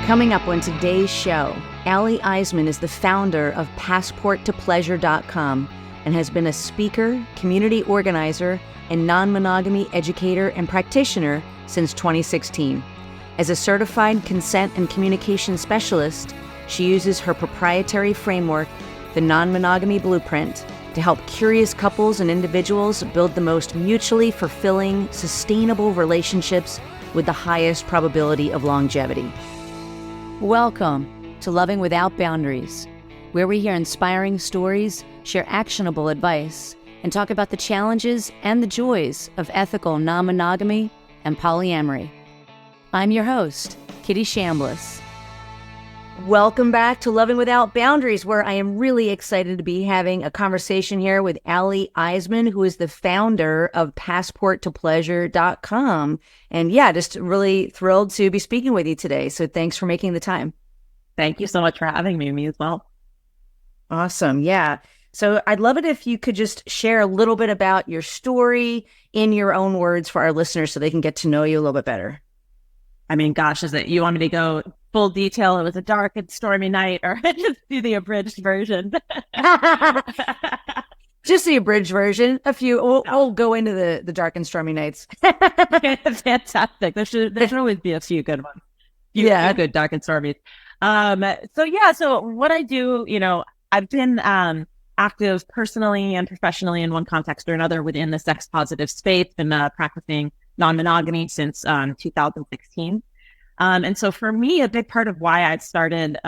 Coming up on today's show, Ally Iseman is the founder of passporttopleasure.com and has been a speaker, community organizer, and non-monogamy educator and practitioner since 2016. As a certified consent and communication specialist, she uses her proprietary framework, the Non-Monogamy Blueprint, to help curious couples and individuals build the most mutually fulfilling, sustainable relationships with the highest probability of longevity. Welcome to Loving Without Boundaries, where we hear inspiring stories, share actionable advice, and talk about the challenges and the joys of ethical non-monogamy and polyamory. I'm your host, Kitty Shambliss. Welcome back to Loving Without Boundaries, where I am really excited to be having a conversation here with Ally Iseman, who is the founder of passporttopleasure.com. And yeah, just really thrilled to be speaking with you today. So thanks for making the time. Thank you so much for having me as well. Awesome. Yeah. So I'd love it if you could just share a little bit about your story in your own words for our listeners so they can get to know you a little bit better. I mean, gosh, is it, you want me to go full detail? It was a dark and stormy night, or just do the abridged version? Just the abridged version. We'll go into the dark and stormy nights. Fantastic. There should always be a few good ones. Few good dark and stormy. So what I do, I've been active personally and professionally in one context or another within the sex positive space, been practicing non-monogamy since 2016. And so for me, a big part of why I started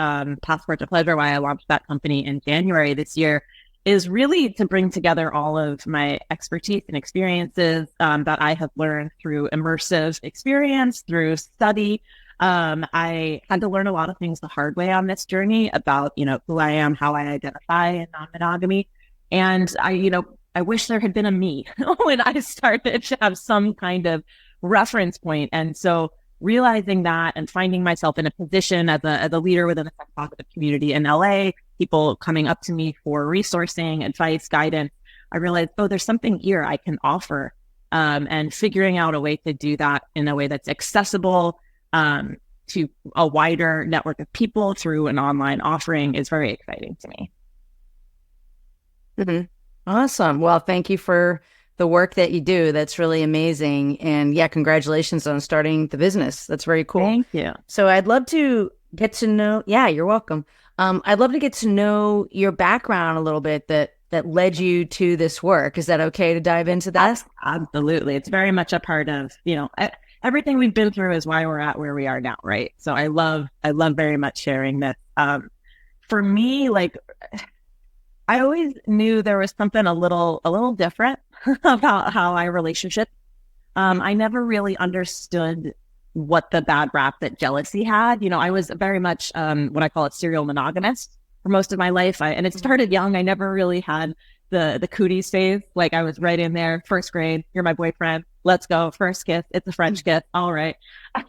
Passport to Pleasure, why I launched that company in January this year, is really to bring together all of my expertise and experiences that I have learned through immersive experience, through study. I had to learn a lot of things the hard way on this journey about, who I am, how I identify in non-monogamy. And I wish there had been a me when I started to have some kind of reference point. And so realizing that and finding myself in a position as a leader within the sex positive community in LA, people coming up to me for resourcing, advice, guidance, I realized, there's something here I can offer. And figuring out a way to do that in a way that's accessible to a wider network of people through an online offering is very exciting to me. Mm-hmm. Awesome. Well, thank you for the work that you do. That's really amazing. And yeah, congratulations on starting the business. That's very cool. Thank you. So I'd love to get to know, you're welcome. I'd love to get to know your background a little bit that led you to this work. Is that okay to dive into that? Absolutely. It's very much a part of, everything we've been through is why we're at where we are now. Right. So I love very much sharing this. For me, I always knew there was something a little different about how I relationship. I never really understood what the bad rap that jealousy had. I was very much what I call a serial monogamist for most of my life. And it started young. I never really had the cooties phase. I was right in there, first grade. You're my boyfriend. Let's go. First kiss. It's a French kiss. All right.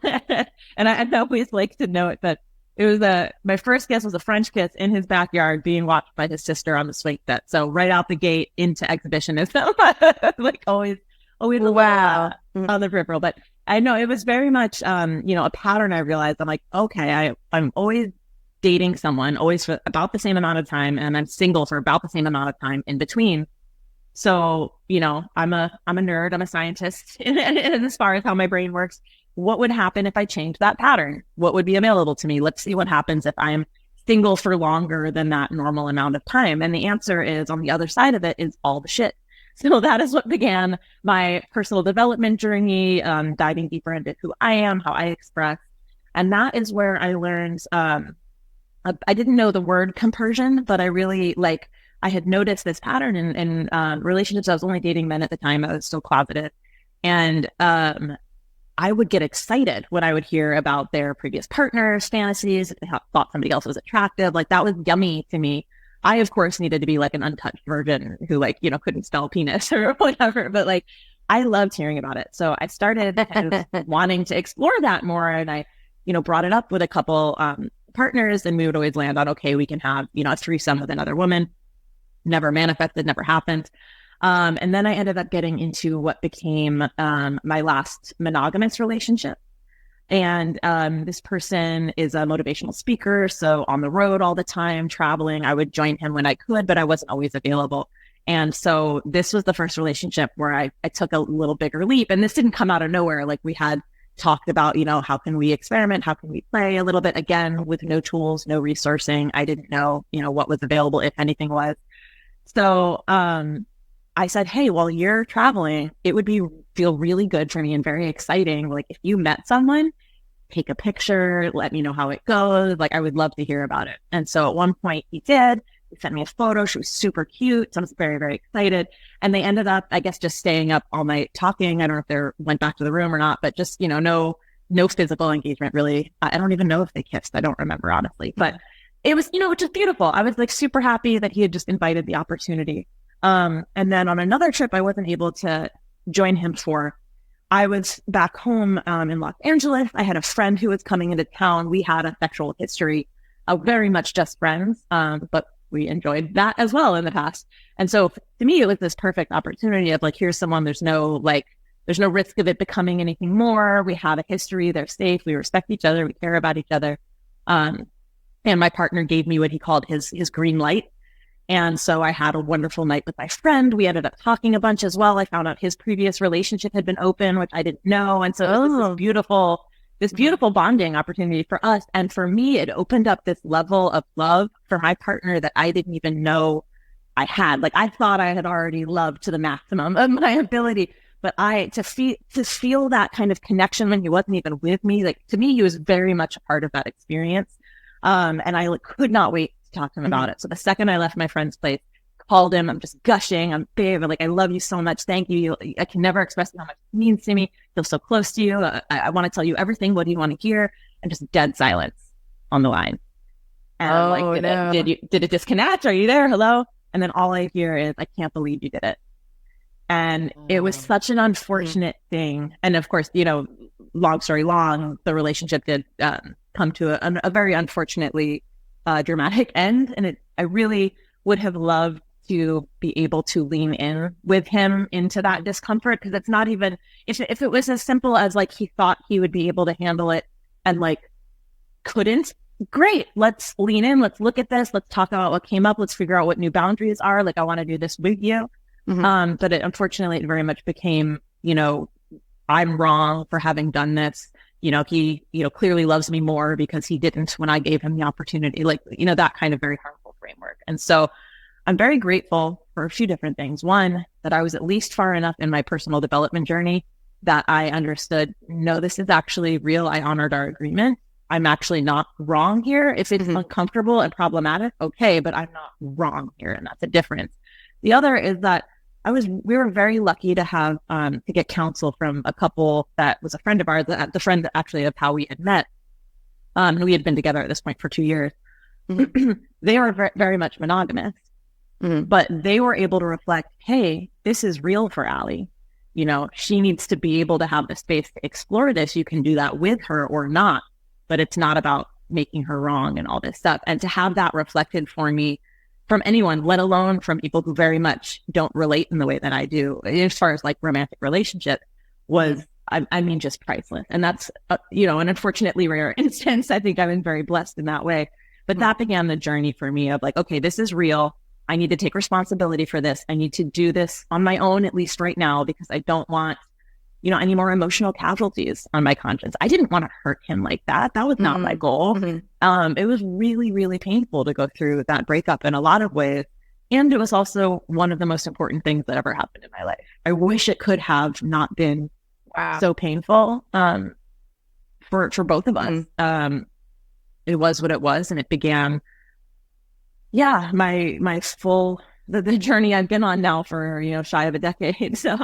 And I always like to note that it was my first kiss was a French kiss in his backyard being watched by his sister on the swing set. So right out the gate into exhibitionism, always wow. On the peripheral. But I know it was very much, a pattern I realized. I'm like, okay, I'm always dating someone, always for about the same amount of time. And I'm single for about the same amount of time in between. So, I'm a nerd, I'm a scientist and as far as how my brain works. What would happen if I changed that pattern? What would be available to me? Let's see what happens if I'm single for longer than that normal amount of time. And the answer is, on the other side of it, is all the shit. So that is what began my personal development journey, diving deeper into who I am, how I express. And that is where I learned, I didn't know the word compersion, but I really I had noticed this pattern in relationships. I was only dating men at the time. I was still closeted. And I would get excited when I would hear about their previous partners, fantasies, thought somebody else was attractive. That was yummy to me. I, of course, needed to be an untouched virgin who couldn't spell penis or whatever. But I loved hearing about it. So I started kind of wanting to explore that more. And I, brought it up with a couple partners, and we would always land on, okay, we can have, a threesome with another woman. Never manifested, never happened. And then I ended up getting into what became my last monogamous relationship. And this person is a motivational speaker. So on the road all the time, traveling, I would join him when I could, but I wasn't always available. And so this was the first relationship where I took a little bigger leap. And this didn't come out of nowhere. Like we had talked about, how can we experiment? How can we play a little bit, again, with no tools, no resourcing. I didn't know, what was available, if anything was. So I said, hey, while you're traveling, it would feel really good for me and very exciting. Like if you met someone, take a picture, let me know how it goes. Like I would love to hear about it. And so at one point he did. He sent me a photo. She was super cute. So I was very, very excited. And they ended up, I guess, just staying up all night talking. I don't know if they went back to the room or not, but just, no physical engagement really. I don't even know if they kissed. I don't remember, honestly. But it was, just beautiful. I was like super happy that he had just invited the opportunity. And then on another trip, I wasn't able to join him for. I was back home in Los Angeles. I had a friend who was coming into town. We had a sexual history, very much just friends, but we enjoyed that as well in the past. And so to me, it was this perfect opportunity of like, here's someone, there's no risk of it becoming anything more. We have a history. They're safe. We respect each other. We care about each other. And my partner gave me what he called his green light. And so I had a wonderful night with my friend. We ended up talking a bunch as well. I found out his previous relationship had been open, which I didn't know. And so it was this beautiful bonding opportunity for us. And for me, it opened up this level of love for my partner that I didn't even know I had. Like I thought I had already loved to the maximum of my ability, but to feel that kind of connection when he wasn't even with me, like to me, he was very much a part of that experience. And I could not wait to talk to him about it. So the second I left my friend's place, called him, I'm just gushing. I'm babe, like, I love you so much. Thank you. I can never express how much it means to me. Feel so close to you. I want to tell you everything. What do you want to hear? And just dead silence on the line. And I'm like, did it disconnect? Are you there? Hello? And then all I hear is, I can't believe you did it. And it was such an unfortunate thing. And of course, long story long, the relationship did come to a very unfortunately dramatic end. And I really would have loved to be able to lean in with him into that discomfort, because it's not even, if it was as simple as like he thought he would be able to handle it and like couldn't, great, let's lean in, let's look at this, let's talk about what came up, let's figure out what new boundaries are, like I want to do this with you. But unfortunately it very much became, I'm wrong for having done this. He clearly loves me more because he didn't when I gave him the opportunity, like, that kind of very harmful framework. And so I'm very grateful for a few different things. One, that I was at least far enough in my personal development journey that I understood, no, this is actually real. I honored our agreement. I'm actually not wrong here. If it's uncomfortable and problematic, okay, but I'm not wrong here. And that's a difference. The other is that we were very lucky to have, to get counsel from a couple that was a friend of ours, the friend actually of how we had met. And we had been together at this point for 2 years. They were very, very much monogamous. But they were able to reflect, hey, this is real for Ally. She needs to be able to have the space to explore this. You can do that with her or not, but it's not about making her wrong and all this stuff. And to have that reflected for me from anyone, let alone from people who very much don't relate in the way that I do, as far as like romantic relationship, was, I mean, just priceless. And that's, an unfortunately rare instance. I think I've been very blessed in that way. But that began the journey for me of like, okay, this is real. I need to take responsibility for this. I need to do this on my own, at least right now, because I don't want, any more emotional casualties on my conscience. I didn't want to hurt him like that. That was not my goal. It was really, really painful to go through that breakup in a lot of ways. And it was also one of the most important things that ever happened in my life. I wish it could have not been so painful for both of us. It was what it was, and it began my full the journey I've been on now for shy of a decade. So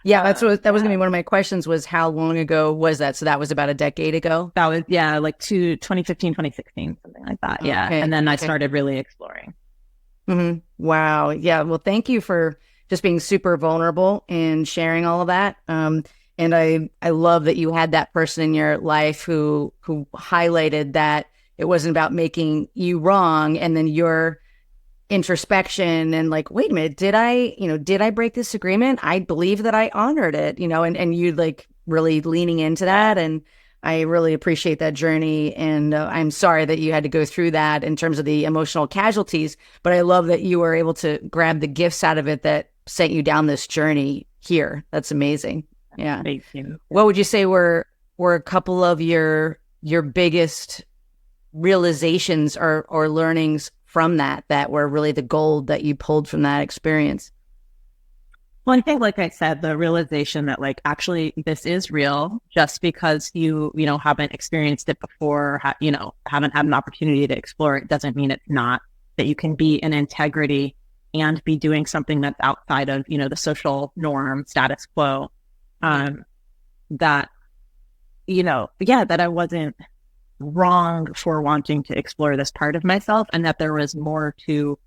that was going to be one of my questions, was how long ago was that? So that was about a decade ago. That was like 2015, 2016, something like that. Yeah, okay. And then I started really exploring. Wow. Yeah. Well, thank you for just being super vulnerable and sharing all of that. And I love that you had that person in your life who highlighted that it wasn't about making you wrong, and then your introspection and like, wait a minute, did I break this agreement? I believe that I honored it, and you like really leaning into that. And I really appreciate that journey. And I'm sorry that you had to go through that in terms of the emotional casualties, but I love that you were able to grab the gifts out of it that sent you down this journey here. That's amazing. Yeah. Thank you. What would you say were a couple of your biggest realizations or learnings from that were really the gold that you pulled from that experience? Well, I think, like I said, the realization that like, actually this is real. Just because you haven't experienced it before, haven't had an opportunity to explore it, doesn't mean it's not, that you can be in integrity and be doing something that's outside of, the social norm, status quo. That, that I wasn't wrong for wanting to explore this part of myself, and that there was more to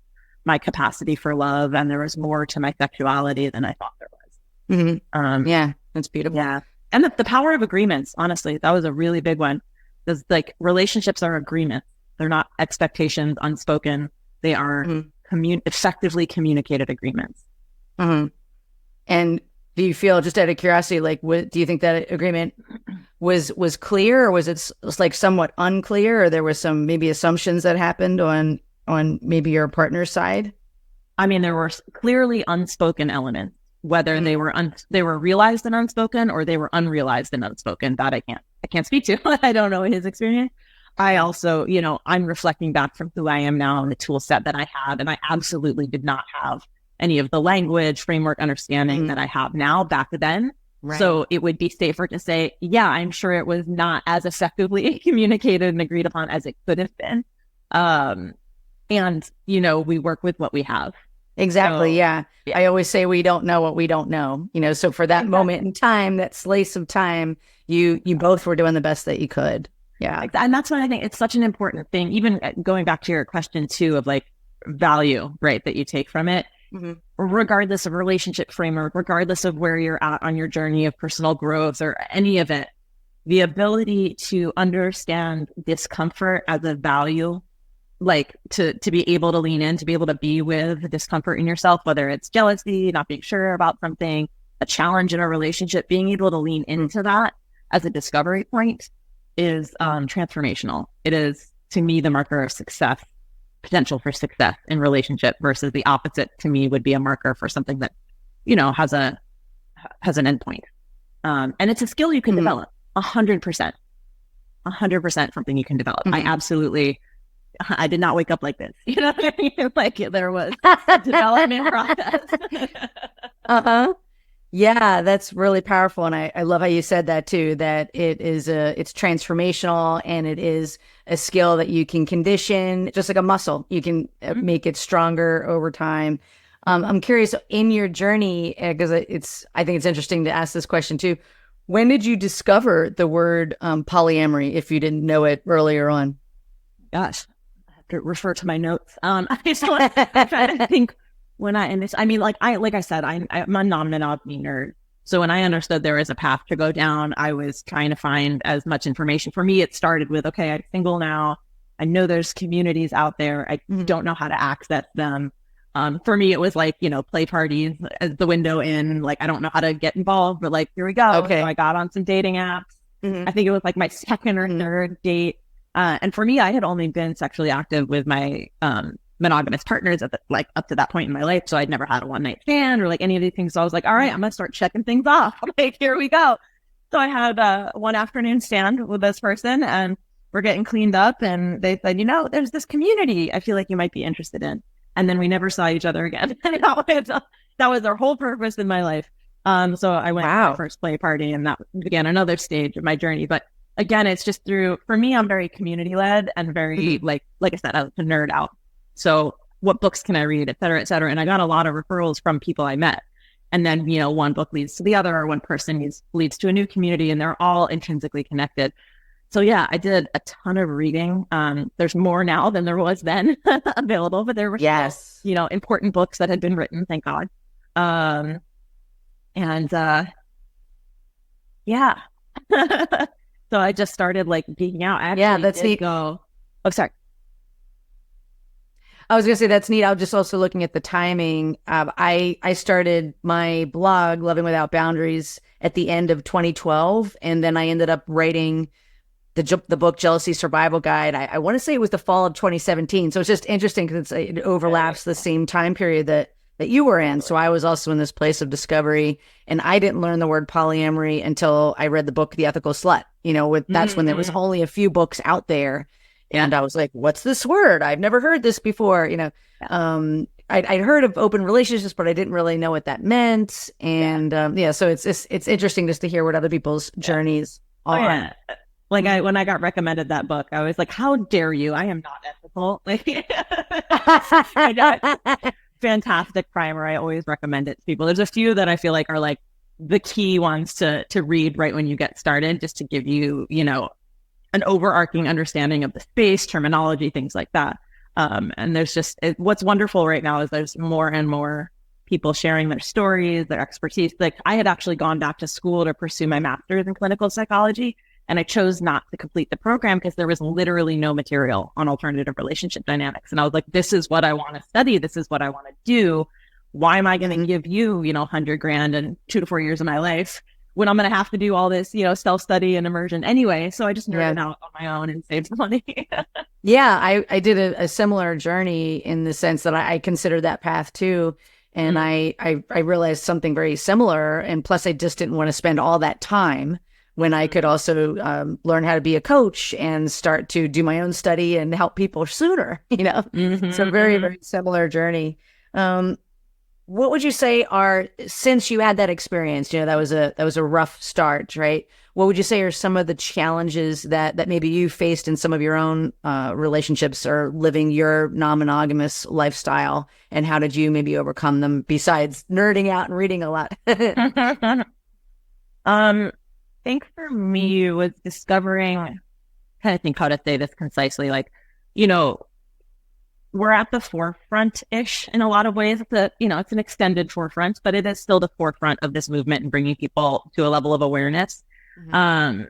my capacity for love, and there was more to my sexuality than I thought there was. Mm-hmm. Yeah, that's beautiful. Yeah. And the power of agreements, honestly, that was a really big one. Because like, relationships are agreements. They're not expectations unspoken. They are effectively communicated agreements. Mm-hmm. And do you feel, just out of curiosity, like, do you think that agreement was clear, or was it like somewhat unclear, or there was some maybe assumptions that happened on maybe your partner's side? I mean, there were clearly unspoken elements, whether they were realized and unspoken, or they were unrealized and unspoken. That I can't speak to. I don't know his experience. I also, I'm reflecting back from who I am now and the tool set that I had, and I absolutely did not have any of the language, framework, understanding that I have now back then. Right. So it would be safer to say, yeah, I'm sure it was not as effectively communicated and agreed upon as it could have been. And, we work with what we have. Exactly. So, yeah. I always say we don't know what we don't know, so for that moment in time, that slice of time, you both were doing the best that you could. Yeah. And that's why I think it's such an important thing, even going back to your question too, of like value, right, that you take from it. Mm-hmm. Regardless of relationship framework, regardless of where you're at on your journey of personal growth or any of it, the ability to understand discomfort as a value, like to be able to lean in, to be able to be with discomfort in yourself, whether it's jealousy, not being sure about something, a challenge in a relationship, being able to lean into that as a discovery point is transformational. It is, to me, the marker of success. Potential for success in relationship, versus the opposite to me would be a marker for something that, has an endpoint. And it's a skill you can develop 100%, something you can develop. I did not wake up like this. You know what I mean? Like there was a development process. Yeah, that's really powerful. And I love how you said that too, that it's transformational, and it is a skill that you can condition, just like a muscle. You can make it stronger over time. I'm curious, in your journey, because I think it's interesting to ask this question too. When did you discover the word polyamory, if you didn't know it earlier on? Gosh, I have to refer to my notes. I'm trying to think. When like I said, I'm a non-monogamy nerd. So when I understood there was a path to go down, I was trying to find as much information. For me, it started with, okay, I'm single now. I know there's communities out there. I don't know how to access them. For me, it was like, play parties as the window in. Like, I don't know how to get involved, but like, here we go. Okay. So I got on some dating apps. I think it was like my second or third date. And for me, I had only been sexually active with my monogamous partners up to that point in my life. So I'd never had a one night stand or like any of these things. So I was like, all right, I'm going to start checking things off. Like, here we go. So I had one afternoon stand with this person, and we're getting cleaned up, and they said, there's this community I feel like you might be interested in. And then we never saw each other again. That was their whole purpose in my life. So I went to my first play party, and that began another stage of my journey. But again, it's just for me, I'm very community led and very like I said, I like to nerd out. So what books can I read, et cetera, et cetera. And I got a lot of referrals from people I met. And then, one book leads to the other, or one person leads to a new community, and they're all intrinsically connected. So yeah, I did a ton of reading. There's more now than there was then available, but there were still, important books that had been written, thank God. Yeah. So I just started like geeking out. That's neat. Oh, sorry. I was going to say that's neat. I was just also looking at the timing. I started my blog, Loving Without Boundaries, at the end of 2012. And then I ended up writing the book Jealousy Survival Guide. I want to say it was the fall of 2017. So it's just interesting because it overlaps the same time period that you were in. So I was also in this place of discovery, and I didn't learn the word polyamory until I read the book The Ethical Slut. That's when there was only a few books out there, and I was like, "What's this word? I've never heard this before." I'd heard of open relationships, but I didn't really know what that meant. And so it's interesting just to hear what other people's journeys are. Oh, yeah. Like when I got recommended that book, I was like, "How dare you? I am not ethical." Fantastic primer. I always recommend it to people. There's a few that I feel like are like the key ones to read right when you get started, just to give you, an overarching understanding of the space, terminology, things like that. And there's just what's wonderful right now is there's more and more people sharing their stories, their expertise. Like I had actually gone back to school to pursue my master's in clinical psychology, and I chose not to complete the program because there was literally no material on alternative relationship dynamics. And I was like, this is what I want to study. This is what I want to do. Why am I going to give you, $100,000 and 2 to 4 years of my life when I'm going to have to do all this, self-study and immersion anyway? So I just nerded out on my own and saved some money. Yeah, I did a similar journey in the sense that I considered that path too. And I realized something very similar. And plus, I just didn't want to spend all that time when I could also learn how to be a coach and start to do my own study and help people sooner, So very, very similar journey. What would you say since you had that experience, that was a rough start, right? What would you say are some of the challenges that maybe you faced in some of your own relationships or living your non-monogamous lifestyle, and how did you maybe overcome them besides nerding out and reading a lot? I think for me it was discovering, kind of think how to say this concisely, like, we're at the forefront-ish in a lot of ways. It's an extended forefront, but it is still the forefront of this movement and bringing people to a level of awareness. Mm-hmm.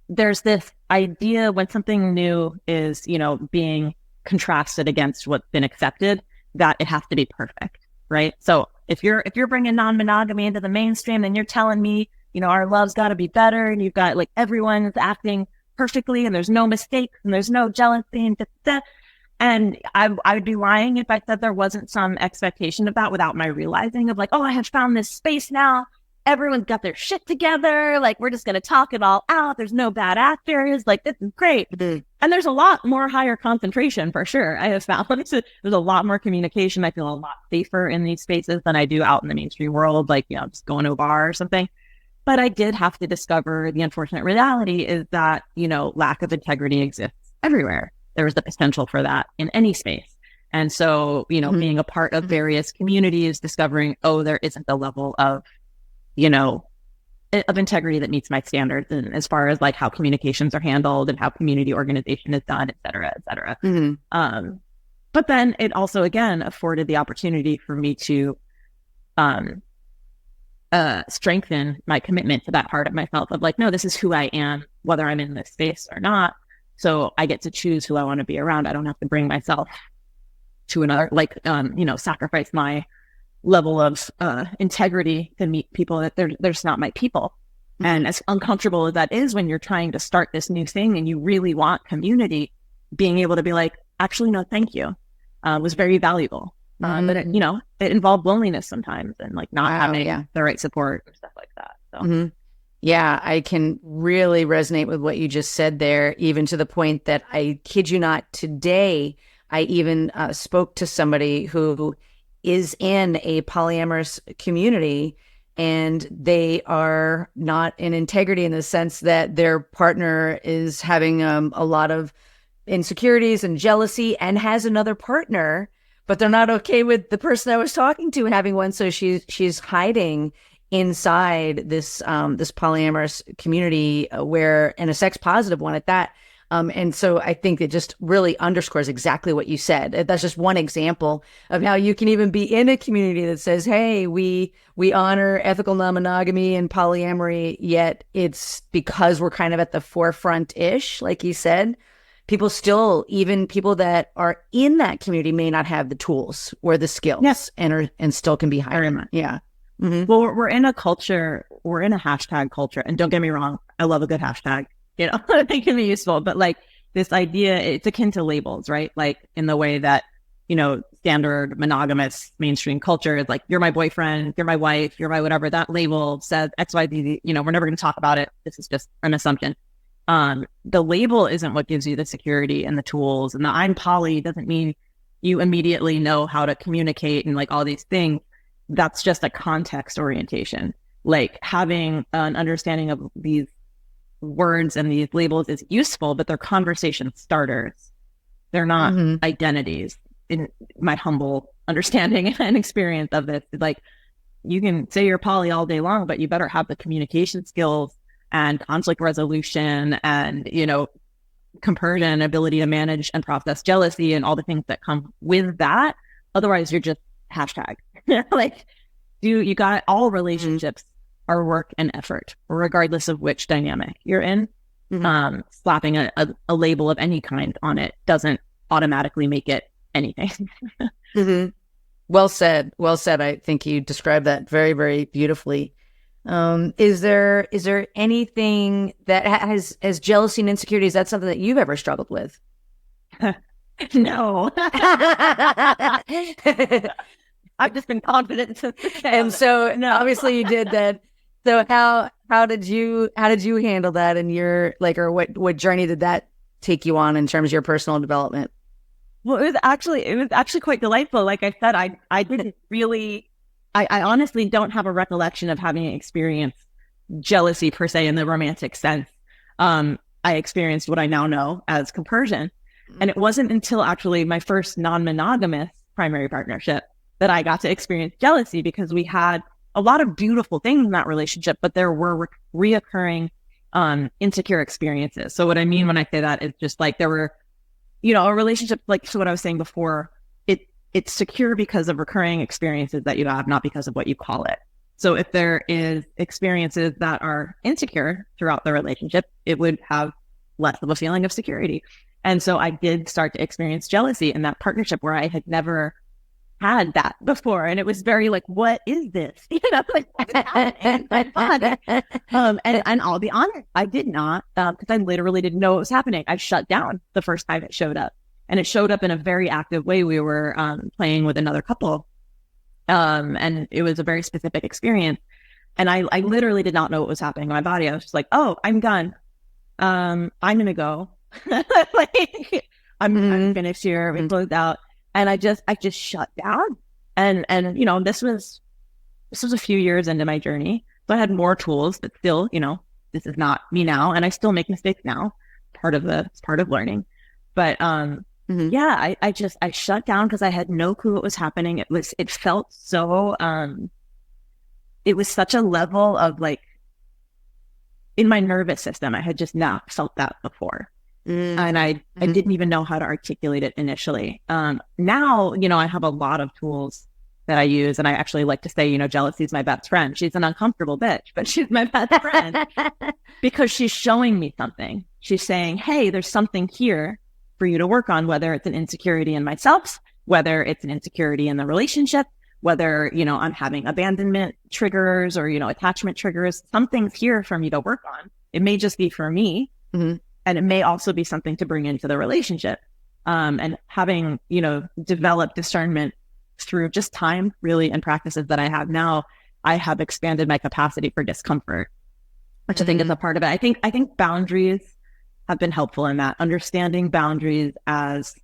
There's this idea when something new is, being contrasted against what's been accepted, that it has to be perfect, right? So if you're bringing non-monogamy into the mainstream, then you're telling me, our love's got to be better, and you've got like everyone's acting perfectly, and there's no mistakes, and there's no jealousy, and da-da-da. And I would be lying if I said there wasn't some expectation of that without my realizing of like, oh, I have found this space now. Everyone's got their shit together. Like, we're just going to talk it all out. There's no bad actors. Like, this is great. Mm-hmm. And there's a lot more higher concentration for sure. I have found there's a lot more communication. I feel a lot safer in these spaces than I do out in the mainstream world, like, just going to a bar or something. But I did have to discover the unfortunate reality is that, lack of integrity exists everywhere. There is the potential for that in any space. And so, mm-hmm. being a part of various communities, discovering, there isn't the level of integrity that meets my standards, and as far as like how communications are handled and how community organization is done, et cetera, et cetera. Mm-hmm. But then it also, again, afforded the opportunity for me to strengthen my commitment to that part of myself of like, no, this is who I am, whether I'm in this space or not. So I get to choose who I want to be around. I don't have to bring myself to another, sacrifice my level of integrity to meet people that they're just not my people. Mm-hmm. And as uncomfortable as that is when you're trying to start this new thing and you really want community, being able to be like, actually, no, thank you, was very valuable. Mm-hmm. But it involved loneliness sometimes and like not having the right support and stuff like that. So. Mm-hmm. Yeah, I can really resonate with what you just said there, even to the point that I kid you not, today, I even spoke to somebody who is in a polyamorous community, and they are not in integrity in the sense that their partner is having a lot of insecurities and jealousy and has another partner, but they're not okay with the person I was talking to having one. So she's hiding inside this polyamorous community and a sex positive one at that. And so I think it just really underscores exactly what you said. That's just one example of how you can even be in a community that says, hey, we honor ethical non-monogamy and polyamory, yet it's because we're kind of at the forefront-ish, like you said. People still, even people that are in that community may not have the tools or the skills and still can be hired. Yeah. Mm-hmm. Well, we're in a hashtag culture, and don't get me wrong, I love a good hashtag, you know, they can be useful, but like this idea, it's akin to labels, right? Like in the way that, you know, standard monogamous mainstream culture is like, you're my boyfriend, you're my wife, you're my whatever. That label says X, Y, Z, you know, we're never going to talk about it. This is just an assumption. The label isn't what gives you the security and the tools. And the I'm poly doesn't mean you immediately know how to communicate and like all these things. That's just a context orientation. Like having an understanding of these words and these labels is useful, but they're conversation starters. They're not identities. In my humble understanding and experience of this, like you can say you're poly all day long, but you better have the communication skills and conflict resolution and, you know, compersion, ability to manage and process jealousy and all the things that come with that. Otherwise, you're just hashtag. Like you got all relationships are work and effort, regardless of which dynamic you're in. Slapping a label of any kind on it doesn't automatically make it anything. Well said. Well said. I think you described that very, very beautifully. Is there anything that has jealousy and insecurity? Is that something that you've ever struggled with? No. I've just been confident. And so no, obviously you did that. So how did you handle that in your or what journey did that take you on in terms of your personal development? Well, it was actually quite delightful. Like I said, I didn't really, I honestly don't have a recollection of having experienced jealousy per se in the romantic sense. I experienced what I now know as compersion. And it wasn't until actually my first non-monogamous primary partnership that I got to experience jealousy, because we had a lot of beautiful things in that relationship, but there were reoccurring insecure experiences. So what I mean when I say that is just like there were, you know, a relationship, like so what I was saying before, it's secure because of recurring experiences that you have, not because of what you call it. So if there is experiences that are insecure throughout the relationship, it would have less of a feeling of security. And so I did start to experience jealousy in that partnership where I had never had that before. And it was very like, what is this? You know, like, and I'll be honest, I did not, because I literally didn't know what was happening. I shut down the first time it showed up, and it showed up in a very active way. We were playing with another couple, and it was a very specific experience. And I literally did not know what was happening in my body. I was just like, oh, I'm done. I'm going to go. Like, I'm finished here. We closed out. And I just shut down. And, you know, this was a few years into my journey. So I had more tools, but still, you know, this is not me now. And I still make mistakes now. Part of learning. But, yeah, I shut down because I had no clue what was happening. It felt so, it was such a level of like, in my nervous system, I had just not felt that before. And I didn't even know how to articulate it initially. Now, you know, I have a lot of tools that I use, and I actually like to say, you know, jealousy is my best friend. She's an uncomfortable bitch, but she's my best friend because she's showing me something. She's saying, hey, there's something here for you to work on, whether it's an insecurity in myself, whether it's an insecurity in the relationship, whether, you know, I'm having abandonment triggers or, you know, attachment triggers. Something's here for me to work on. It may just be for me. And it may also be something to bring into the relationship. And having, you know, developed discernment through just time, really, and practices that I have now, I have expanded my capacity for discomfort, which I think is a part of it. I think boundaries have been helpful in that. Understanding boundaries as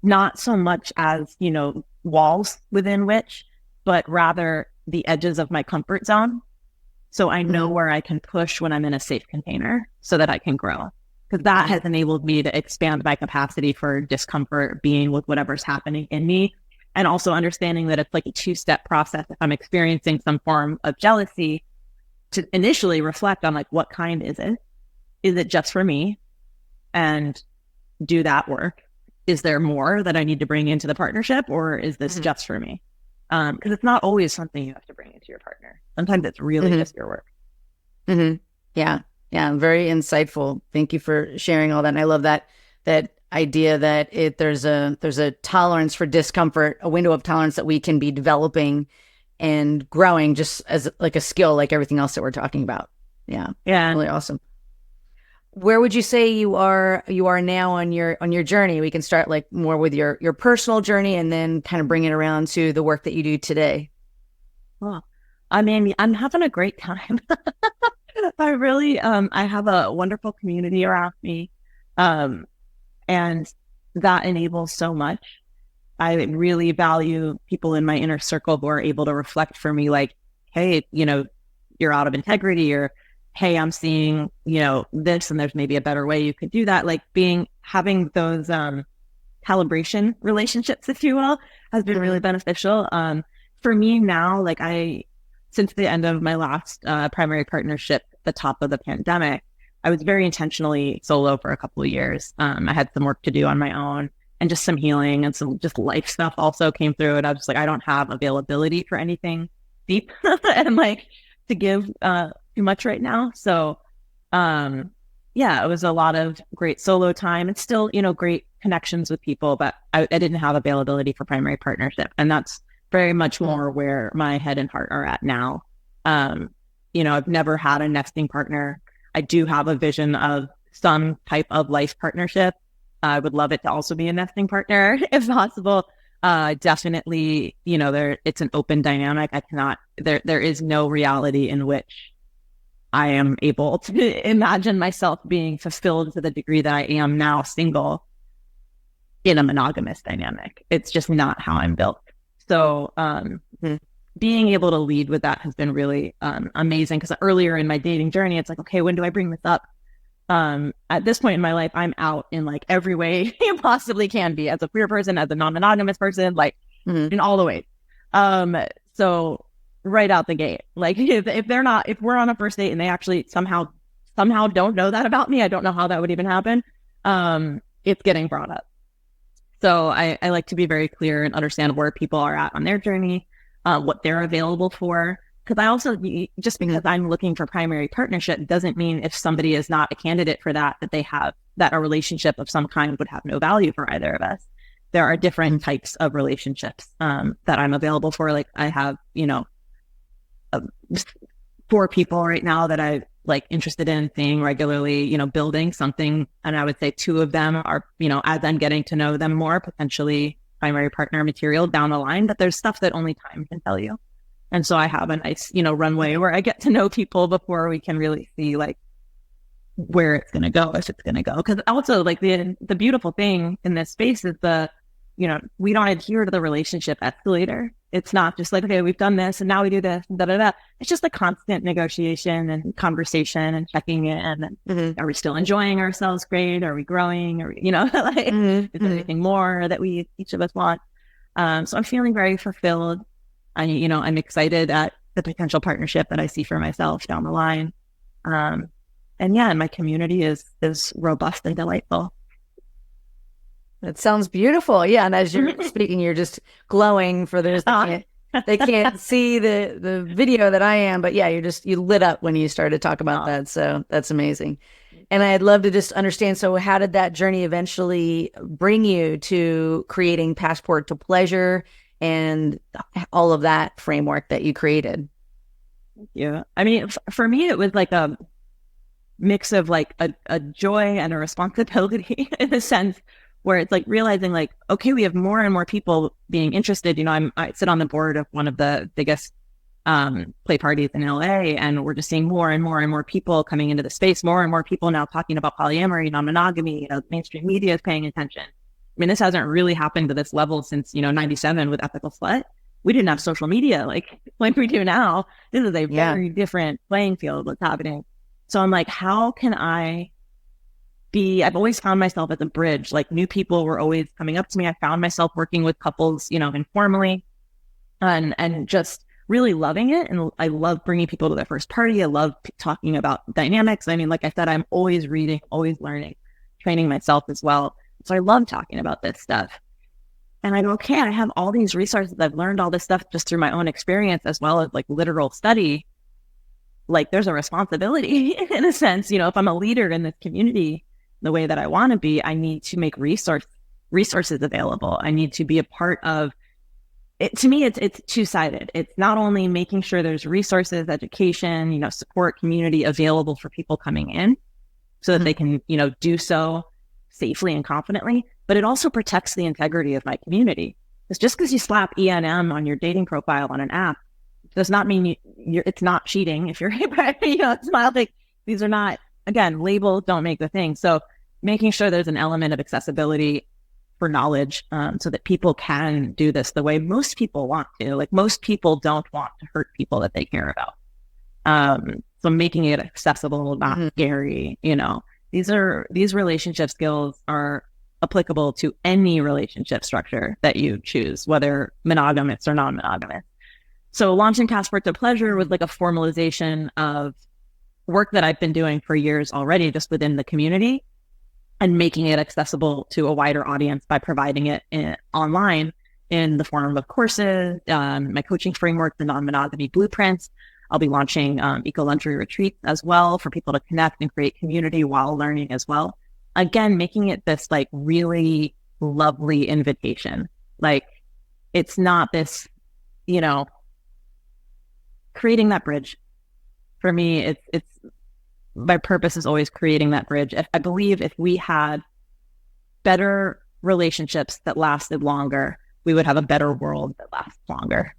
not so much as, you know, walls within which, but rather the edges of my comfort zone. So I know where I can push when I'm in a safe container so that I can grow. Because that has enabled me to expand my capacity for discomfort, being with whatever's happening in me. And also understanding that it's like a two-step process. If I'm experiencing some form of jealousy, to initially reflect on like, what kind is it? Is it just for me? And do that work. Is there more that I need to bring into the partnership, or is this just for me? Because it's not always something you have to bring into your partner. Sometimes it's really just your work. Yeah, very insightful. Thank you for sharing all that. And I love that idea that there's a tolerance for discomfort, a window of tolerance that we can be developing and growing just as like a skill, like everything else that we're talking about. Yeah. Yeah. Really awesome. Where would you say you are now on your journey? We can start like more with your personal journey and then kind of bring it around to the work that you do today. Well, I mean, I'm having a great time. I really, I have a wonderful community around me. Um, and that enables so much. I really value people in my inner circle who are able to reflect for me, like, hey, you're out of integrity, or hey, I'm seeing, this, and there's maybe a better way you could do that. Like having those calibration relationships, if you will, has been really beneficial. For me now, like since the end of my last primary partnership, the top of the pandemic, I was very intentionally solo for a couple of years. I had some work to do on my own, and just some healing and some just life stuff also came through. And I was just like, I don't have availability for anything deep and like to give too much right now. So yeah, it was a lot of great solo time and still, great connections with people, but I didn't have availability for primary partnership. And that's very much more where my head and heart are at now. I've never had a nesting partner. I do have a vision of some type of life partnership. I would love it to also be a nesting partner if possible. Definitely, it's an open dynamic. There is no reality in which I am able to imagine myself being fulfilled to the degree that I am now single in a monogamous dynamic. It's just not how I'm built. So, being able to lead with that has been really amazing, because earlier in my dating journey, it's like, okay, when do I bring this up? At this point in my life, I'm out in like every way you possibly can be, as a queer person, as a non-monogamous person, like in all the ways. So right out the gate, like if we're on a first date and they actually somehow don't know that about me, I don't know how that would even happen. It's getting brought up. So I like to be very clear and understand where people are at on their journey, what they're available for. Because I also, just because I'm looking for primary partnership doesn't mean if somebody is not a candidate for that that a relationship of some kind would have no value for either of us. There are different types of relationships that I'm available for. Like I have, 4 people right now that I like interested in seeing regularly, building something. And I would say 2 of them are, as I'm getting to know them more, potentially primary partner material down the line. But there's stuff that only time can tell you. And so I have a nice, runway where I get to know people before we can really see like where it's going to go, if it's going to go. Because also like the beautiful thing in this space is we don't adhere to the relationship escalator. It's not just like, okay, we've done this and now we do this, and da da da. It's just a constant negotiation and conversation and checking in. And are we still enjoying ourselves? Great. Are we growing? Or, like, is there anything more that each of us want? So I'm feeling very fulfilled. I'm excited at the potential partnership that I see for myself down the line. And my community is robust and delightful. That sounds beautiful. Yeah. And as you're speaking, you're just glowing for those that they can't see the video that I am, but yeah, you lit up when you started to talk about that. So that's amazing. And I'd love to just understand, so how did that journey eventually bring you to creating Passport to Pleasure and all of that framework that you created? Yeah. I mean, for me, it was like a mix of like a joy and a responsibility in a sense, where it's like realizing like, okay, we have more and more people being interested. I sit on the board of one of the biggest play parties in LA, and we're just seeing more and more and more people coming into the space, more and more people now talking about polyamory, non-monogamy, mainstream media is paying attention. I mean, this hasn't really happened to this level since, 97 with Ethical Slut. We didn't have social media like we do now. This is a very different playing field what's happening. So I'm like, how can I've always found myself as a bridge. Like new people were always coming up to me. I found myself working with couples, informally and just really loving it. And I love bringing people to their first party. I love talking about dynamics. I mean, like I said, I'm always reading, always learning, training myself as well. So I love talking about this stuff. And I go, okay, I have all these resources. I've learned all this stuff just through my own experience, as well as like literal study. Like there's a responsibility in a sense, if I'm a leader in this community, the way that I want to be, I need to make resources available. I need to be a part of to me, it's two-sided. It's not only making sure there's resources, education, support, community available for people coming in so that they can, do so safely and confidently, but it also protects the integrity of my community. It's just because you slap ENM on your dating profile on an app does not mean it's not cheating. If you're, it's not like, these are not, again, labels don't make the thing. So making sure there's an element of accessibility for knowledge, so that people can do this the way most people want to. Like, most people don't want to hurt people that they care about. So making it accessible, not scary, these relationship skills are applicable to any relationship structure that you choose, whether monogamous or non-monogamous. So launching Passport to Pleasure was like a formalization of work that I've been doing for years already, just within the community, and making it accessible to a wider audience by providing it online in the form of courses, my coaching framework, the Non-Monogamy Blueprint. I'll be launching eco-luxury retreats as well for people to connect and create community while learning as well. Again, making it this like really lovely invitation. Like, it's not this, creating that bridge. For me, it's my purpose is always creating that bridge. I believe if we had better relationships that lasted longer, we would have a better world that lasts longer.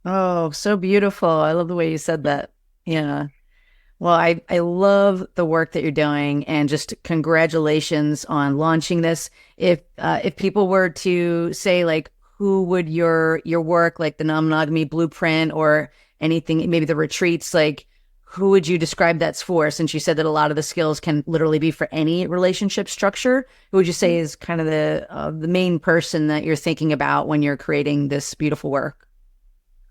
Oh, so beautiful. I love the way you said that. Yeah. Well, I love the work that you're doing, and just congratulations on launching this. If people were to say, like, who would your work, like the Non-Monogamy Blueprint or anything, maybe the retreats, like, who would you describe that's for? Since you said that a lot of the skills can literally be for any relationship structure, who would you say is kind of the main person that you're thinking about when you're creating this beautiful work?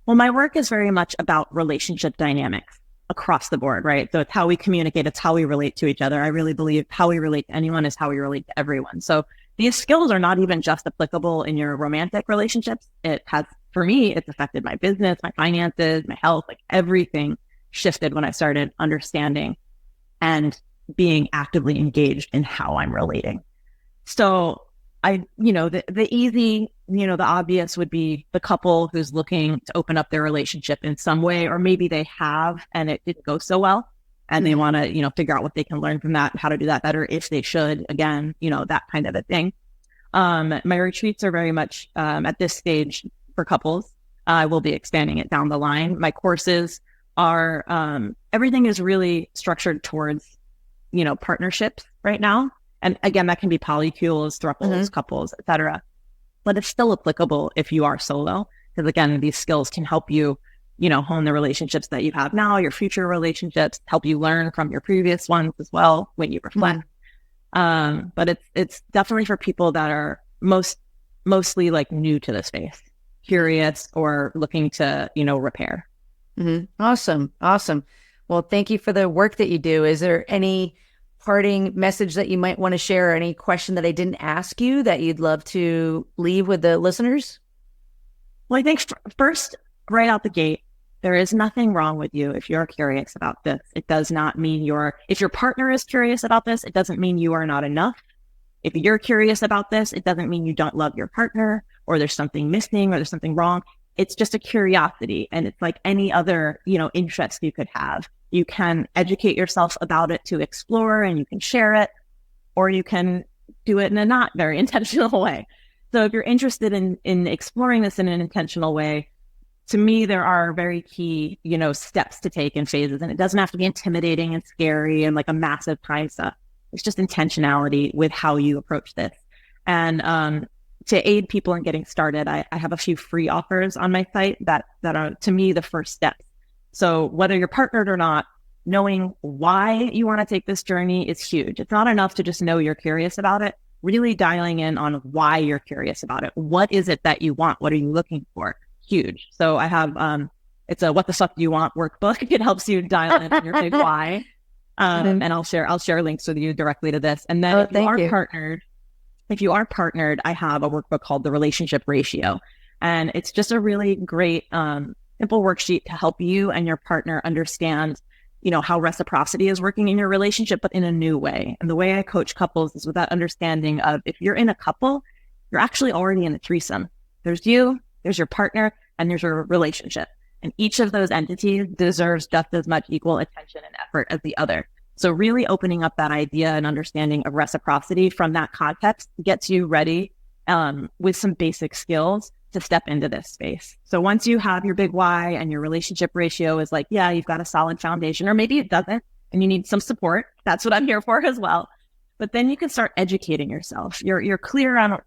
Well, my work is very much about relationship dynamics across the board, right? So it's how we communicate, it's how we relate to each other. I really believe how we relate to anyone is how we relate to everyone. So these skills are not even just applicable in your romantic relationships. It has, for me, it's affected my business, my finances, my health, like everything shifted when I started understanding and being actively engaged in how I'm relating. So the easy, the obvious would be the couple who's looking to open up their relationship in some way, or maybe they have and it didn't go so well, and they want to, figure out what they can learn from that, how to do that better, if they should, again, that kind of a thing. My retreats are very much at this stage for couples. I will be expanding it down the line. My courses are, everything is really structured towards, partnerships right now. And again, that can be polycules, thruples, couples, etc. But it's still applicable if you are solo, because again, these skills can help you, hone the relationships that you have now, your future relationships, help you learn from your previous ones as well when you reflect. But it's definitely for people that are mostly like new to the space, curious, or looking to, repair. Awesome. Well, thank you for the work that you do. Is there any parting message that you might want to share, or any question that I didn't ask you that you'd love to leave with the listeners? Well, I think first, right out the gate, there is nothing wrong with you if you're curious about this. It does not mean if your partner is curious about this, it doesn't mean you are not enough. If you're curious about this, it doesn't mean you don't love your partner, or there's something missing, or there's something wrong. It's just a curiosity, and it's like any other, interest you could have. You can educate yourself about it to explore, and you can share it, or you can do it in a not very intentional way. So if you're interested in exploring this in an intentional way, to me, there are very key, steps to take in phases, and it doesn't have to be intimidating and scary and like a massive time suck. It's just intentionality with how you approach this. And to aid people in getting started, I have a few free offers on my site that are, to me, the first steps. So whether you're partnered or not, knowing why you want to take this journey is huge. It's not enough to just know you're curious about it. Really dialing in on why you're curious about it. What is it that you want? What are you looking for? Huge. So I have, it's a What the Fuck Do You Want workbook. It helps you dial in on your big why. And I'll share links with you directly to this. And then if you are partnered, I have a workbook called The Relationship Ratio. And it's just a really great, simple worksheet to help you and your partner understand, how reciprocity is working in your relationship, but in a new way. And the way I coach couples is with that understanding of, if you're in a couple, you're actually already in a threesome. There's you, There's your partner and there's your relationship. And each of those entities deserves just as much equal attention and effort as the other. So really opening up that idea and understanding of reciprocity from that context gets you ready with some basic skills to step into this space. So once you have your big why and your relationship ratio is like, yeah, you've got a solid foundation, or maybe it doesn't, and you need some support. That's what I'm here for as well. But then you can start educating yourself. You're clear on,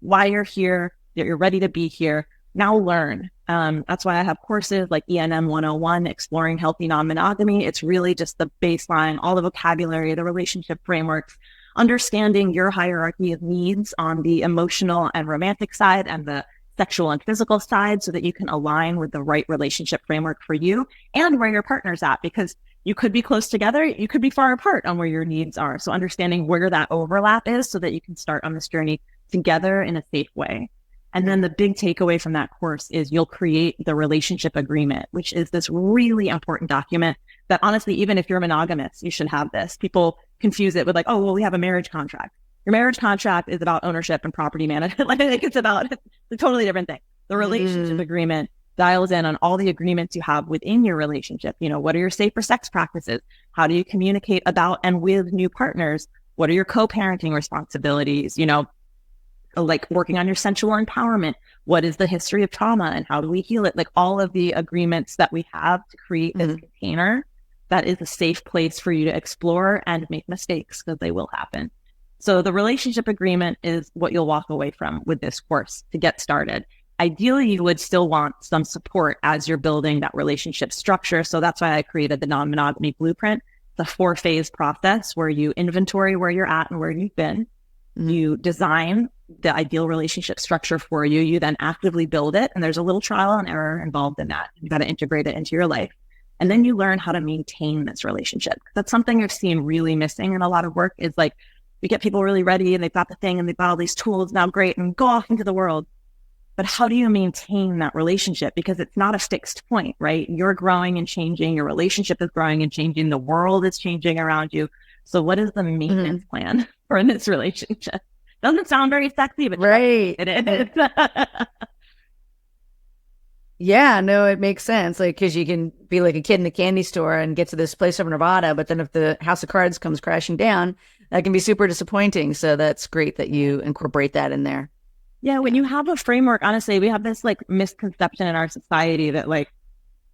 why you're here, that you're ready to be here. Now learn. That's why I have courses like ENM 101, Exploring Healthy Non-Monogamy. It's really just the baseline, all the vocabulary, the relationship frameworks, understanding your hierarchy of needs on the emotional and romantic side and the sexual and physical side so that you can align with the right relationship framework for you and where your partner's at, because you could be close together, you could be far apart on where your needs are. So understanding where that overlap is so that you can start on this journey together in a safe way. And then the big takeaway from that course is you'll create the relationship agreement, which is this really important document that honestly, even if you're monogamous, you should have this. People confuse it with like, oh, well, we have a marriage contract. Your marriage contract is about ownership and property management. Like it's a totally different thing. The relationship agreement dials in on all the agreements you have within your relationship. What are your safer sex practices? How do you communicate about and with new partners? What are your co-parenting responsibilities? Like working on your sensual empowerment. What is the history of trauma and how do we heal it? Like all of the agreements that we have to create this container that is a safe place for you to explore and make mistakes, because they will happen. So the relationship agreement is what you'll walk away from with this course to get started. Ideally, you would still want some support as you're building that relationship structure. So that's why I created the Non-Monogamy Blueprint, the 4-phase process where you inventory where you're at and where you've been. You design the ideal relationship structure for you. You then actively build it. And there's a little trial and error involved in that. You got to integrate it into your life. And then you learn how to maintain this relationship. That's something I've seen really missing in a lot of work is like, we get people really ready and they've got the thing and they've got all these tools. Now great. And go off into the world. But how do you maintain that relationship? Because it's not a fixed point, right? You're growing and changing. Your relationship is growing and changing. The world is changing around you. So what is the maintenance plan for this relationship? Doesn't sound very sexy, but right. It is. Yeah, no, it makes sense. Like, because you can be like a kid in a candy store and get to this place over Nevada, but then if the house of cards comes crashing down, that can be super disappointing. So that's great that you incorporate that in there. Yeah, when you have a framework, honestly, we have this like misconception in our society that like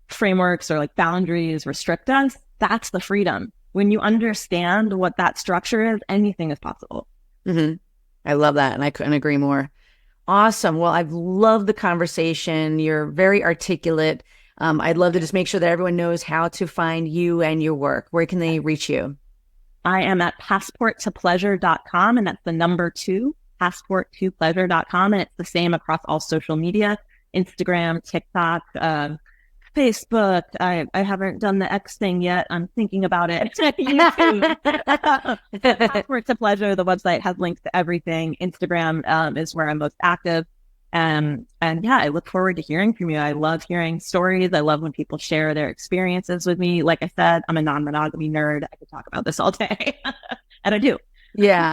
frameworks or like boundaries restrict us. That's the freedom. When you understand what that structure is, anything is possible. I love that. And I couldn't agree more. Awesome. Well, I've loved the conversation. You're very articulate. I'd love to just make sure that everyone knows how to find you and your work. Where can they reach you? I am at passporttopleasure.com, and that's the number 2, passporttopleasure.com. And it's the same across all social media, Instagram, TikTok, Facebook. I haven't done the X thing yet. I'm thinking about it. YouTube. Passport to Pleasure, the website has links to everything. Instagram is where I'm most active. And yeah, I look forward to hearing from you. I love hearing stories. I love when people share their experiences with me. Like I said, I'm a non-monogamy nerd. I could talk about this all day. And I do. Yeah,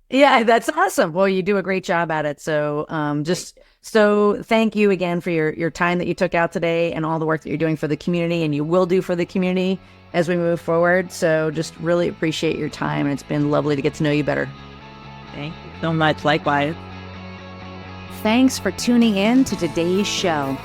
that's awesome. Well, you do a great job at it. So so thank you again for your time that you took out today and all the work that you're doing for the community and you will do for the community as we move forward. So just really appreciate your time. And it's been lovely to get to know you better. Thank you so much. Likewise. Thanks for tuning in to today's show.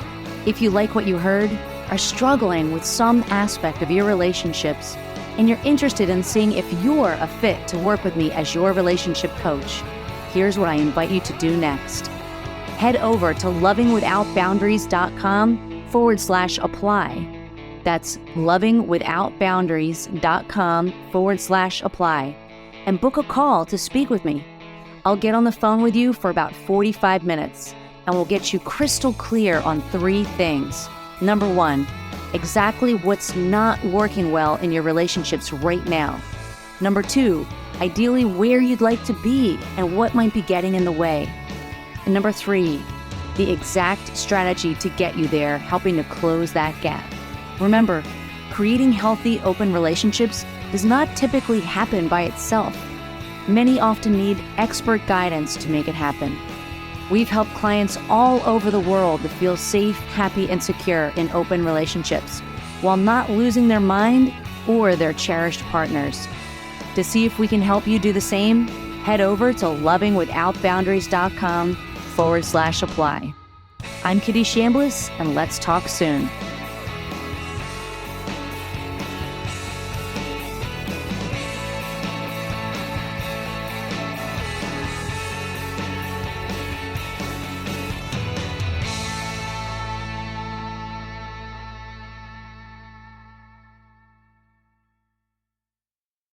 If you like what you heard, are struggling with some aspect of your relationships, and you're interested in seeing if you're a fit to work with me as your relationship coach, here's what I invite you to do next. Head over to lovingwithoutboundaries.com/apply. That's lovingwithoutboundaries.com/apply and book a call to speak with me. I'll get on the phone with you for about 45 minutes and we'll get you crystal clear on 3 things. Number 1, exactly what's not working well in your relationships right now. Number 2, ideally where you'd like to be and what might be getting in the way. And number 3, the exact strategy to get you there, helping to close that gap. Remember, creating healthy, open relationships does not typically happen by itself. Many often need expert guidance to make it happen. We've helped clients all over the world to feel safe, happy, and secure in open relationships while not losing their mind or their cherished partners. To see if we can help you do the same, head over to lovingwithoutboundaries.com/apply. I'm Kitty Chambliss, and let's talk soon.